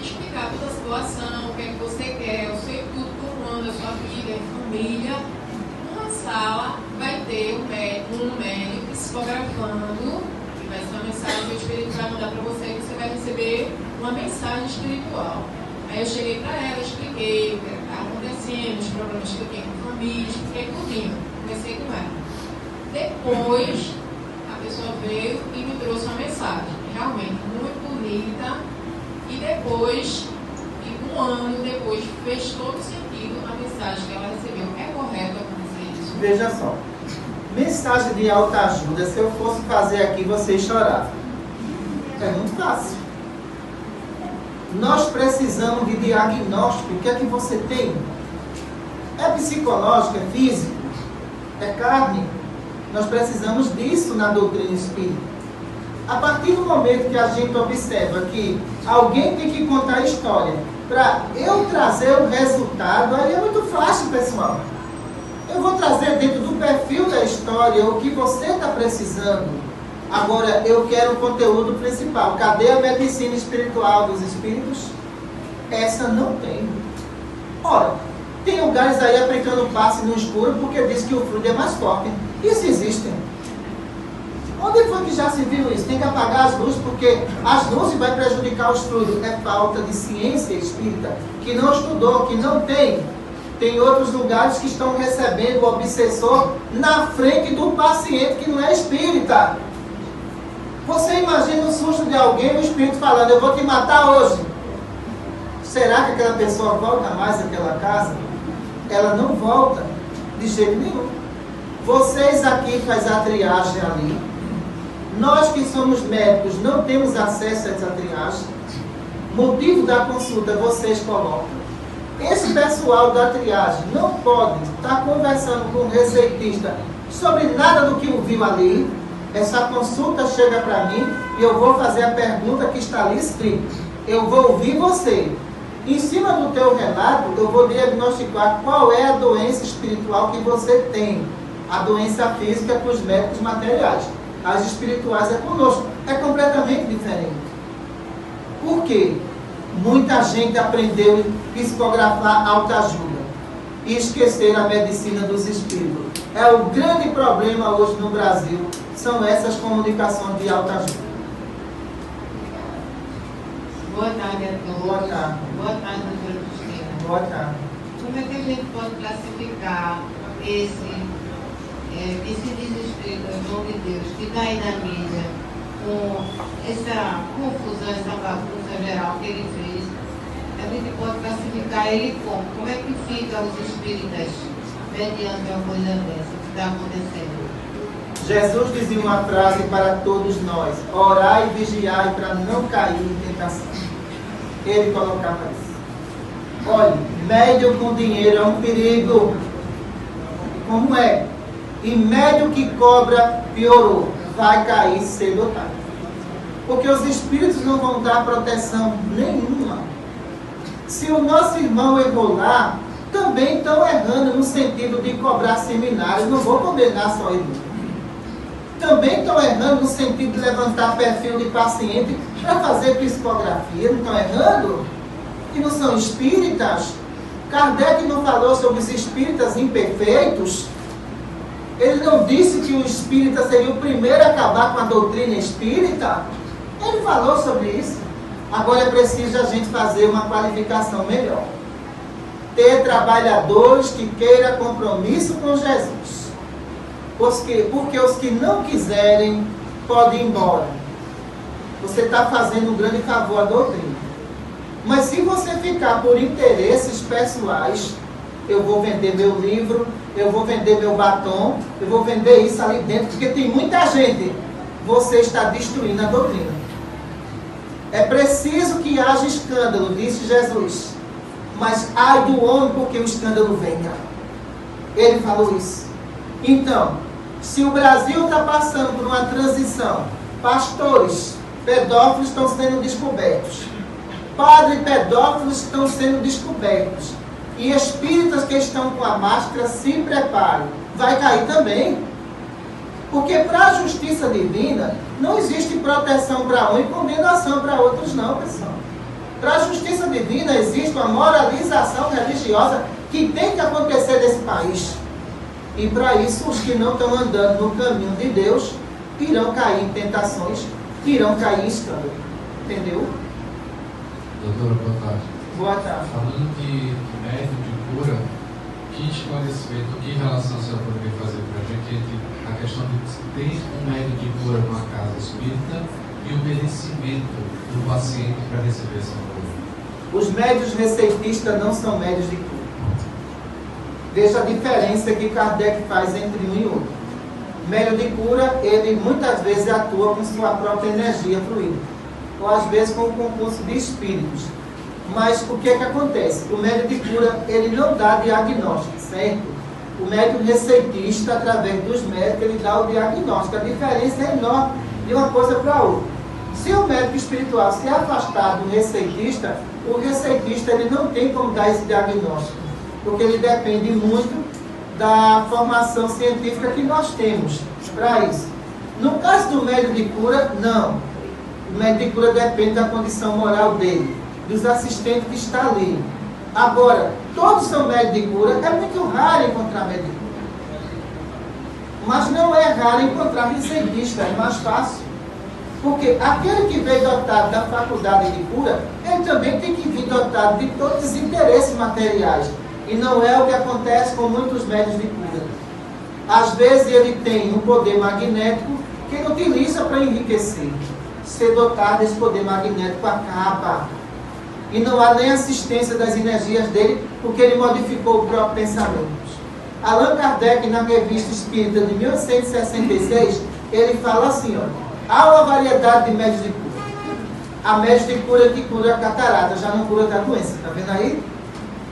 explicar toda a situação, o que é que você quer, eu sei tudo por ano, a sua vida, a família. Numa sala vai ter um médico psicografando. Vai ser uma mensagem que o Espírito vai mandar para você, que você vai receber uma mensagem espiritual. Aí eu cheguei para ela, expliquei o que estava acontecendo, os problemas que eu tenho com a família, expliquei tudinho, conversei com ela. Depois, a pessoa veio e me trouxe uma mensagem, realmente muito bonita, e depois, um ano depois, fez todo sentido a mensagem que ela recebeu. É correto acontecer isso? Veja só. Mensagem de alta ajuda, se eu fosse fazer aqui, vocês choravam. É muito fácil. Nós precisamos de diagnóstico. O que é que você tem? É psicológico, é físico, é carne. Nós precisamos disso na doutrina espírita. A partir do momento que a gente observa que alguém tem que contar a história para eu trazer o resultado, aí é muito fácil, pessoal. Eu vou trazer dentro do perfil da história o que você está precisando. Agora, eu quero o conteúdo principal. Cadê a medicina espiritual dos espíritos? Essa não tem. Ora, tem lugares aí aplicando passe no escuro porque diz que o fluido é mais forte. Isso existe. Onde foi que já se viu isso? Tem que apagar as luzes porque as luzes vai prejudicar os fluidos. É falta de ciência espírita, que não estudou, que não tem. Tem outros lugares que estão recebendo o obsessor na frente do paciente que não é espírita. Você imagina o susto de alguém, o espírito falando, eu vou te matar hoje. Será que aquela pessoa volta mais àquela casa? Ela não volta de jeito nenhum. Vocês aqui fazem a triagem ali. Nós que somos médicos não temos acesso a essa triagem. Motivo da consulta vocês colocam. Esse pessoal da triagem não pode estar conversando com o receitista sobre nada do que ouviu ali. Essa consulta chega para mim e eu vou fazer a pergunta que está ali escrita. Eu vou ouvir você. Em cima do teu relato, eu vou diagnosticar qual é a doença espiritual que você tem. A doença física para os médicos materiais. As espirituais é conosco. É completamente diferente. Por quê? Muita gente aprendeu a psicografar autoajuda e esquecer a medicina dos espíritos. É o grande problema hoje no Brasil, são essas comunicações de autoajuda. Boa tarde a todos. Boa tarde. Boa tarde, doutora Cristina. Boa tarde. Como é que a gente pode classificar esse desespero em nome de Deus que está aí na mídia, com essa confusão, essa bagunça geral que ele fez? A gente pode classificar ele como? Como é que fica os espíritas mediante uma coisa dessa que está acontecendo? Jesus dizia uma frase para todos nós: orai e vigiai para não cair em tentação. Ele colocava isso. Olha, médio com dinheiro é um perigo. Como é? E médio que cobra, piorou. Vai cair cedo ou tarde. Porque os espíritos não vão dar proteção nenhuma. Se o nosso irmão errou lá, também estão errando no sentido de cobrar seminários. Não vou condenar só ele. Também estão errando no sentido de levantar perfil de paciente para fazer psicografia. Não estão errando? Que não são espíritas. Kardec não falou sobre os espíritas imperfeitos. Ele não disse que o espírita seria o primeiro a acabar com a doutrina espírita. Ele falou sobre isso. Agora é preciso a gente fazer uma qualificação melhor. Ter trabalhadores que queiram compromisso com Jesus. Porque os que não quiserem podem ir embora. Você está fazendo um grande favor à doutrina. Mas se você ficar por interesses pessoais, eu vou vender meu livro, eu vou vender meu batom, eu vou vender isso ali dentro, porque tem muita gente. Você está destruindo a doutrina. É preciso que haja escândalo, disse Jesus. Mas ai do homem porque o escândalo venha. Ele falou isso. Então, se o Brasil está passando por uma transição, pastores pedófilos estão sendo descobertos, padres pedófilos estão sendo descobertos, e espíritas que estão com a máscara, se preparem. Vai cair também. Porque para a justiça divina, não existe proteção para um e condenação para outros não, pessoal. Para a justiça divina existe uma moralização religiosa que tem que acontecer nesse país. E para isso, os que não estão andando no caminho de Deus, irão cair em tentações, irão cair em escândalo. Entendeu? Doutora, boa tarde. Boa tarde. Falando de método de cura, que esclarecimento, que relação a senhora poderia fazer para a gente entre a questão de ter um método de cura numa casa espírita e o merecimento do paciente para receber essa cura? Os médios receitistas não são médios de cura. Veja a diferença que Kardec faz entre um e outro. O médium de cura, ele muitas vezes atua com sua própria energia fluida, ou às vezes com o concurso de espíritos. Mas o que é que acontece? O médium de cura, ele não dá diagnóstico, certo? O médium receitista, através dos médicos, ele dá o diagnóstico. A diferença é enorme de uma coisa para outra. Se o médico espiritual se afastar do receitista, o receitista ele não tem como dar esse diagnóstico, porque ele depende muito da formação científica que nós temos para isso. No caso do médium de cura, não. O médium de cura depende da condição moral dele, dos assistentes que estão ali. Agora, todos são médios de cura, é muito raro encontrar médium de cura. Mas não é raro encontrar receitista, é mais fácil. Porque aquele que veio dotado da faculdade de cura, ele também tem que vir dotado de todos os interesses materiais. E não é o que acontece com muitos médios de cura. Às vezes ele tem um poder magnético que ele utiliza para enriquecer. Ser dotado desse poder magnético acaba. E não há nem assistência das energias dele, porque ele modificou o próprio pensamento. Allan Kardec, na Revista Espírita de 1866, ele fala assim, ó, há uma variedade de médios de cura. Há médios de cura que cura a catarata, já não cura a doença, está vendo aí?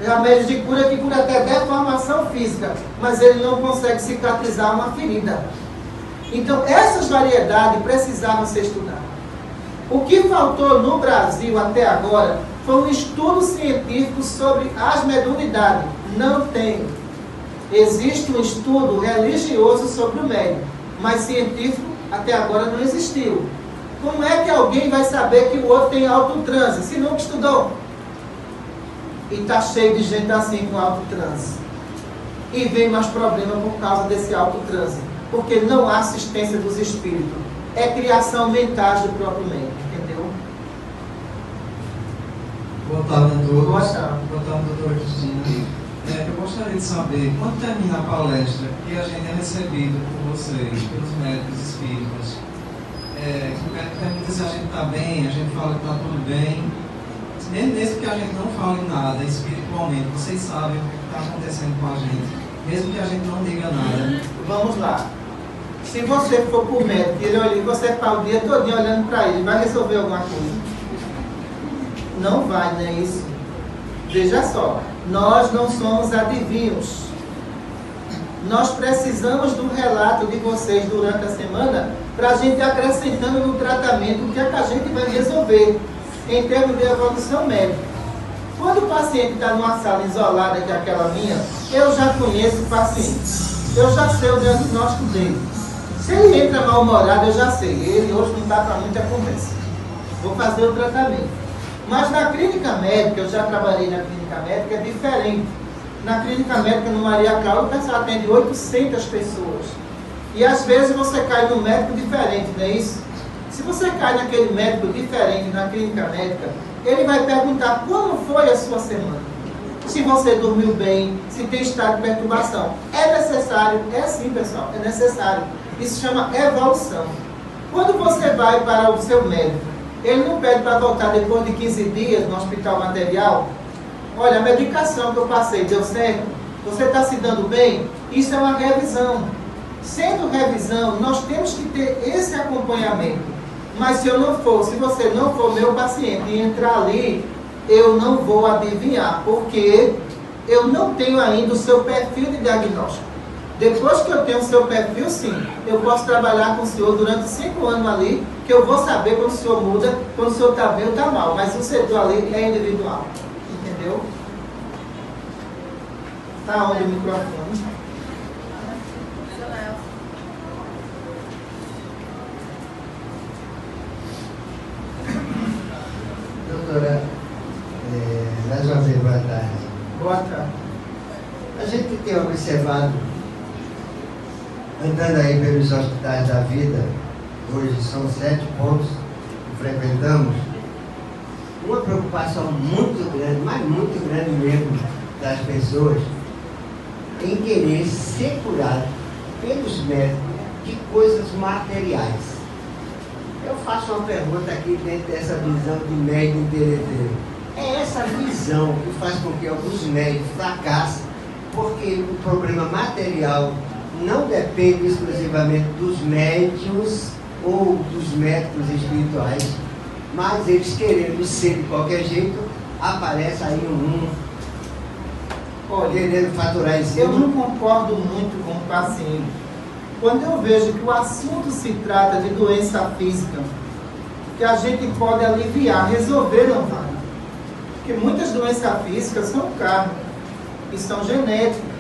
Há médios de cura que cura até deformação física, mas ele não consegue cicatrizar uma ferida. Então, essas variedades precisavam ser estudadas. O que faltou no Brasil até agora foi um estudo científico sobre as mediunidades. Não tem. Existe um estudo religioso sobre o médium, mas científico Até agora não existiu. Como é que alguém vai saber que o outro tem autotranse, se nunca estudou? E está cheio de gente assim com autotranse. E vem mais problema por causa desse autotranse. Porque não há assistência dos espíritos. É criação mental do próprio meio. Entendeu? Boa tarde a todos. Boa tarde. Boa tarde, doutora Cristina. Eu gostaria de saber, quando termina a palestra, que a gente é recebido por vocês, pelos médicos espíritas, o médico pergunta se a gente está bem, a gente fala que está tudo bem. Mesmo que a gente não fale nada espiritualmente, vocês sabem o que está acontecendo com a gente, mesmo que a gente não diga nada. Vamos lá. Se você for para o médico e ele olha, você está o dia todo olhando para ele, vai resolver alguma coisa? Não vai, não é isso? Veja só, nós não somos adivinhos. Nós precisamos do relato de vocês durante a semana para a gente ir acrescentando no tratamento o que é que a gente vai resolver em termos de evolução médica. Quando o paciente está numa sala isolada, que é aquela minha, eu já conheço o paciente. Eu já sei o diagnóstico dele. Se ele entra mal-humorado, eu já sei. Ele hoje não está para muita conversa. Vou fazer o tratamento. Mas na clínica médica, eu já trabalhei na clínica médica, é diferente. Na clínica médica, no Maria Cláudia, o pessoal atende 800 pessoas. E às vezes você cai num médico diferente, não é isso? Se você cai naquele médico diferente na clínica médica, ele vai perguntar como foi a sua semana. Se você dormiu bem, se tem estado de perturbação. É necessário, é sim pessoal, é necessário. Isso chama evolução. Quando você vai para o seu médico, ele não pede para voltar depois de 15 dias no hospital material. Olha, a medicação que eu passei deu certo? Você está se dando bem? Isso é uma revisão. Sendo revisão, nós temos que ter esse acompanhamento. Mas se eu não for, se você não for meu paciente e entrar ali, eu não vou adivinhar, porque eu não tenho ainda o seu perfil de diagnóstico. Depois que eu tenho o seu perfil, sim, eu posso trabalhar com o senhor durante 5 anos ali, que eu vou saber quando o senhor muda, quando o senhor está bem ou está mal. Mas o setor ali é individual. Entendeu? Está onde o microfone? Doutora, mais uma vez, boa tarde. Boa tarde. A gente tem observado, andando aí pelos hospitais da vida, hoje são 7 pontos que frequentamos, uma preocupação muito grande, mas muito grande mesmo, das pessoas, em querer ser curado pelos médicos de coisas materiais. Eu faço uma pergunta aqui dentro dessa visão de médico intelectual. É essa visão que faz com que alguns médicos fracassem, porque o problema material não depende exclusivamente dos médios ou dos médicos espirituais, mas eles querendo ser de qualquer jeito, aparece aí querendo faturar em cima. Eu não concordo muito com o paciente. Quando eu vejo que o assunto se trata de doença física, que a gente pode aliviar, resolver não vai. Porque muitas doenças físicas são kármicas e são genéticas.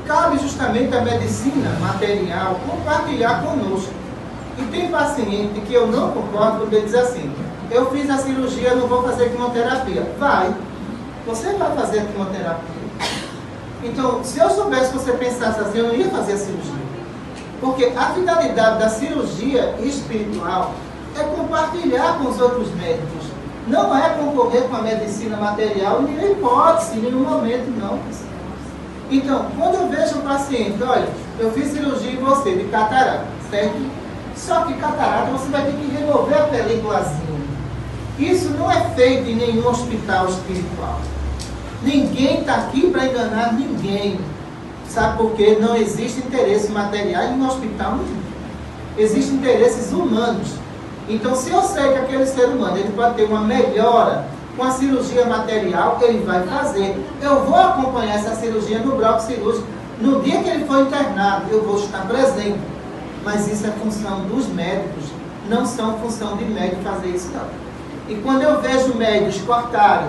Cabe justamente a medicina material compartilhar conosco. E tem paciente que eu não concordo quando ele diz assim: eu fiz a cirurgia, não vou fazer quimioterapia. Vai. Você vai fazer a quimioterapia. Então, se eu soubesse que você pensasse assim, eu não ia fazer a cirurgia. Porque a finalidade da cirurgia espiritual é compartilhar com os outros médicos. Não é concorrer com a medicina material, nem hipótese, em nenhum momento, não. Então, quando eu vejo um paciente, olha, eu fiz cirurgia em você, de catarata, certo? Só que catarata você vai ter que remover a películazinha. Isso não é feito em nenhum hospital espiritual. Ninguém está aqui para enganar ninguém. Sabe por quê? Não existe interesse material em um hospital nenhum. Existem interesses humanos. Então, se eu sei que aquele ser humano ele pode ter uma melhora com a cirurgia material, ele vai fazer. Eu vou acompanhar essa cirurgia no bloco cirúrgico. No dia que ele for internado, eu vou estar presente. Mas isso é função dos médicos. Não são função de médico fazer isso, não. E quando eu vejo médicos cortarem,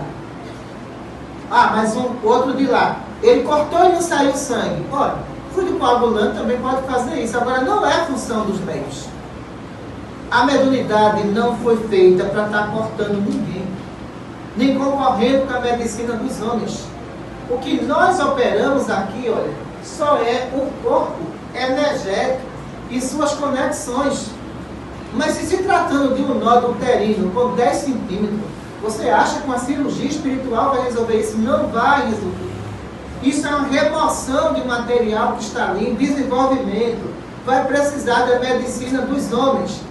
mas outro de lá, ele cortou e não saiu sangue. Olha, Fluido coagulante também pode fazer isso. Agora, não é a função dos médicos. A mediunidade não foi feita para estar cortando ninguém, nem concorrendo com a medicina dos homens. O que nós operamos aqui, olha, só é o corpo energético e suas conexões. Mas se tratando de um nódulo uterino com 10 centímetros, você acha que uma cirurgia espiritual vai resolver isso? Não vai resolver. Isso é uma remoção de material que está ali, em desenvolvimento. Vai precisar da medicina dos homens.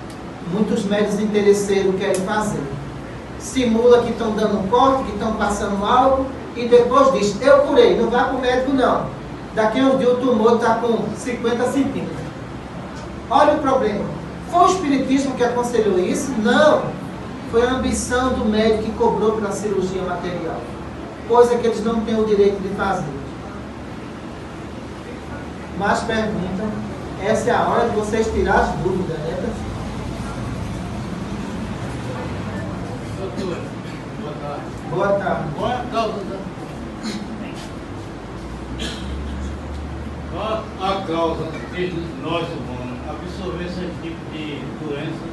Muitos médicos interesseiros querem fazer. Simula que estão dando um corte, que estão passando álcool, e depois diz, eu curei, não vá para o médico não. Daqui a uns dias o tumor está com 50 centímetros. Olha o problema. Foi o espiritismo que aconselhou isso? Não. Foi a ambição do médico que cobrou pela cirurgia material. Coisa que eles não têm o direito de fazer. Mais pergunta. Essa é a hora de vocês tirar as dúvidas, né? Doutor, boa tarde. Boa tarde. Qual é a causa de nós humanos absorver esse tipo de doença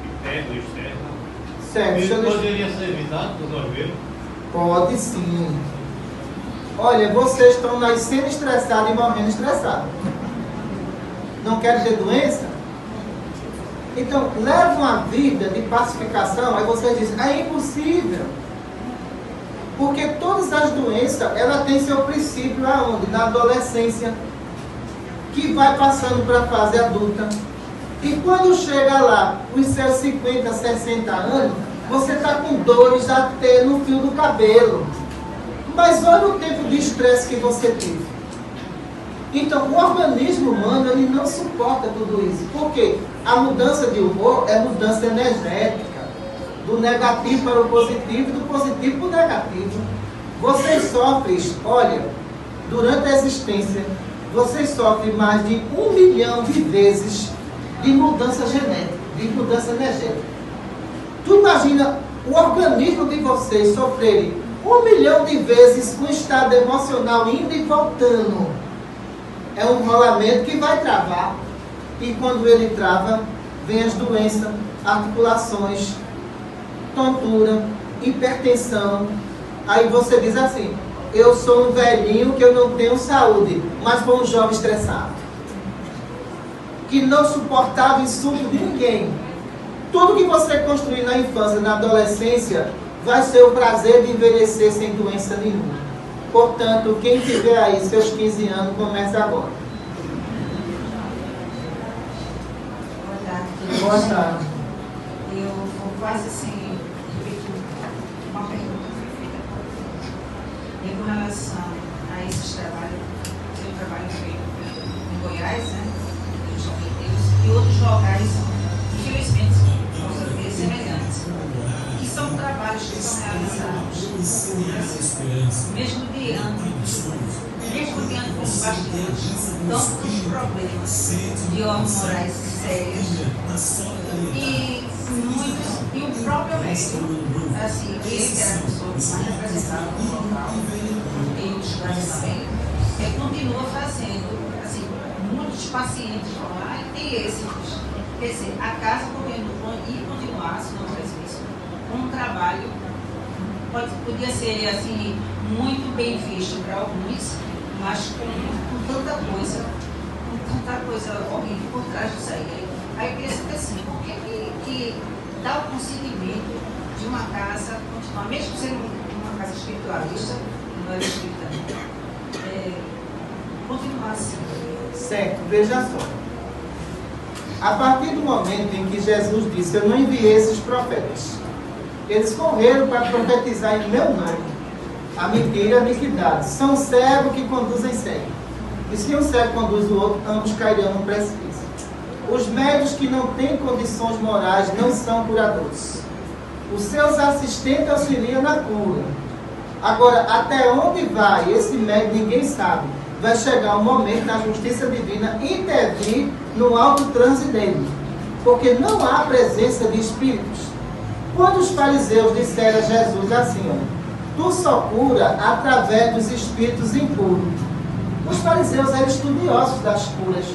que pega o externo? Certo. Isso poderia ser evitado por nós mesmos? Pode sim. Olha, vocês estão nascendo estressados e morrendo estressados. Não querem ter doença? Então, leva uma vida de pacificação. Aí vocês dizem, é impossível. Porque todas as doenças, ela tem seu princípio aonde? Na adolescência. Que vai passando para a fase adulta. E quando chega lá, os seus 50, 60 anos, você está com dores até no fio do cabelo. Mas olha o tempo de estresse que você teve. Então, o organismo humano, ele não suporta tudo isso. Por quê? A mudança de humor é mudança energética. Do negativo para o positivo, do positivo para o negativo. Vocês sofrem, olha, durante a existência, vocês sofrem mais de 1 milhão de vezes de mudança genética, de mudança energética. Tu imagina o organismo de vocês sofrerem 1 milhão de vezes um estado emocional indo e voltando. É um rolamento que vai travar. E quando ele trava, vem as doenças, articulações, tontura, hipertensão. Aí você diz assim, eu sou um velhinho que eu não tenho saúde, mas foi um jovem estressado, que não suportava insulto de ninguém. Tudo que você construir na infância, na adolescência, vai ser o prazer de envelhecer sem doença nenhuma. Portanto, quem tiver aí seus 15 anos, comece agora. Boa tarde. Boa tarde. Eu vou quase assim, uma pergunta que foi feita por mim. E com relação a esses trabalhos, eu trabalho em Goiás, né? E outros locais, infelizmente, com certeza semelhantes, que são trabalhos que são realizados, mesmo diante com os bastidores, tantos problemas de ordem morais sérios, e o próprio médico, assim, ele que era a pessoa que mais representava no local, e os pais também, continua fazendo, assim, muitos pacientes vão lá e tem êxitos. Quer dizer, a casa e continuar, se não faz isso, um trabalho podia ser assim, muito bem visto para alguns, mas com tanta coisa horrível por trás disso aí. Aí eu queria saber assim, por que dá o conseguimento de uma casa continuar, mesmo sendo uma casa espiritualista, não é espírita, continuar assim? Certo, veja só. A partir do momento em que Jesus disse, eu não enviei esses profetas, eles correram para profetizar em meu nome. A mentira e a iniquidade. São cegos que conduzem cego. E se um cego conduz o outro, ambos cairão no precipício. Os médios que não têm condições morais não são curadores. Os seus assistentes auxiliam na cura. Agora, até onde vai esse médio, ninguém sabe. Vai chegar um momento da justiça divina intervir no alto trânsito dele. Porque não há presença de espíritos. Quando os fariseus disseram a Jesus assim, tu só cura através dos espíritos impuros. Os fariseus eram estudiosos das curas,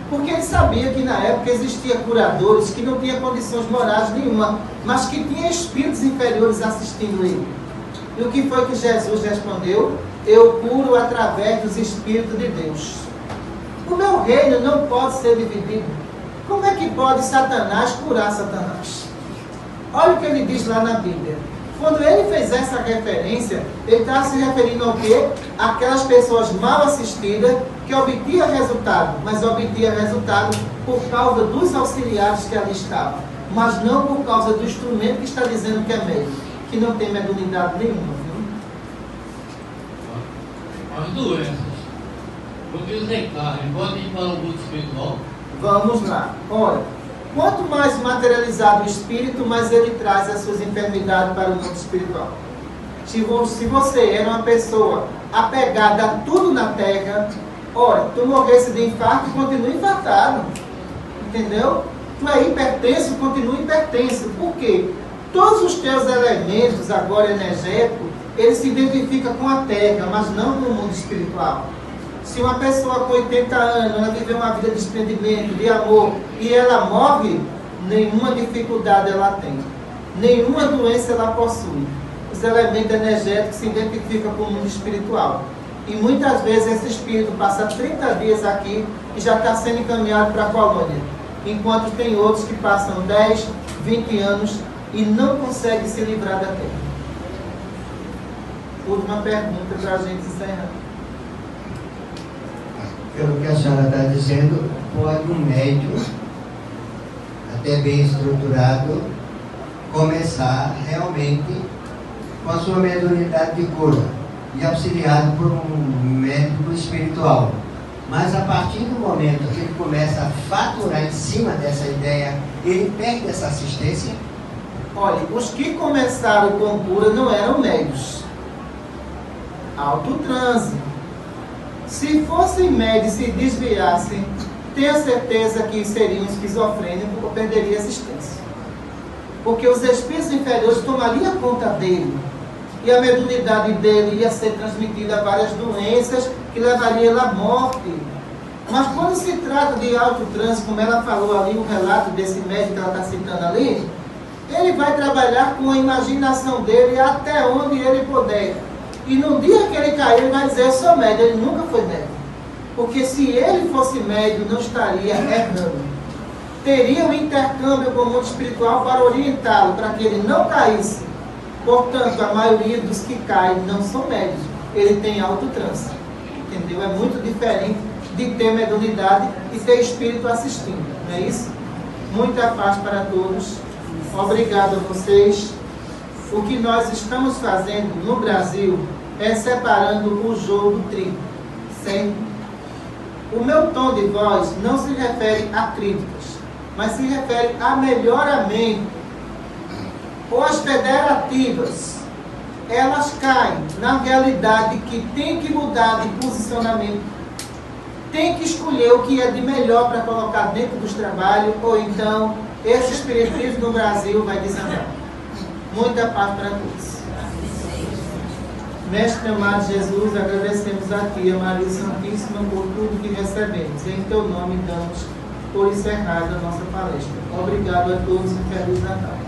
porque eles sabiam que na época existia curadores que não tinham condições morais nenhuma, mas que tinham espíritos inferiores assistindo ele. E o que foi que Jesus respondeu? Eu curo através dos espíritos de Deus. O meu reino não pode ser dividido. Como é que pode Satanás curar Satanás? Olha o que ele diz lá na Bíblia. Quando ele fez essa referência, ele está se referindo ao quê? Aquelas pessoas mal assistidas que obtinham resultado, mas obtinham resultado por causa dos auxiliares que ali estavam, mas não por causa do instrumento que está dizendo que é médico, que não tem mediunidade nenhuma. Viu? As doenças, porque os encarnes podem ir para o mundo espiritual? Vamos lá. Olha, quanto mais materializado o espírito, mais ele traz as suas enfermidades para o mundo espiritual. Se você era uma pessoa apegada a tudo na terra, olha, tu morresse de infarto, continua infartado. Entendeu? Tu é hipertenso, continua hipertenso. Por quê? Todos os teus elementos agora energéticos, eles se identificam com a terra, mas não com o mundo espiritual. Se uma pessoa com 80 anos, ela viveu uma vida de desprendimento, de amor, e ela morre, nenhuma dificuldade ela tem. Nenhuma doença ela possui. Os elementos energéticos se identificam com o mundo espiritual. E muitas vezes esse espírito passa 30 dias aqui e já está sendo encaminhado para a colônia. Enquanto tem outros que passam 10, 20 anos e não conseguem se livrar da terra. Última pergunta para a gente encerrar. Pelo que a senhora está dizendo, pode um médium, até bem estruturado, começar realmente com a sua mediunidade de cura e auxiliado por um médico espiritual. Mas a partir do momento que ele começa a faturar em cima dessa ideia, ele perde essa assistência? Olha, os que começaram com cura não eram médios. Autotranse. Se fossem médios e se desviassem, tenho certeza que seriam esquizofrênicos ou perderia assistência. Porque os espíritos inferiores tomariam conta dele. E a mediunidade dele ia ser transmitida a várias doenças que levariam ele à morte. Mas quando se trata de autotranse, como ela falou ali, o relato desse médico que ela está citando ali, ele vai trabalhar com a imaginação dele até onde ele puder. E no dia que ele cair, ele vai dizer, eu sou médium. Ele nunca foi médium. Porque se ele fosse médium, não estaria errando. Teria um intercâmbio com o mundo espiritual para orientá-lo, para que ele não caísse. Portanto, a maioria dos que caem não são médios. Ele tem autotranse. Entendeu? É muito diferente de ter mediunidade e ter espírito assistindo. Não é isso? Muita paz para todos. Obrigado a vocês. O que nós estamos fazendo no Brasil é separando o jogo do trigo. Certo? O meu tom de voz não se refere a críticas, mas se refere a melhoramento. Ou as federativas, elas caem na realidade que tem que mudar de posicionamento, tem que escolher o que é de melhor para colocar dentro dos trabalhos, ou então esse espiritismo no Brasil vai desandar. Muita paz para todos. Mestre amado Jesus, agradecemos a Ti, a Maria Santíssima, por tudo que recebemos. Em Teu nome damos por encerrada a nossa palestra. Obrigado a todos e Feliz Natal.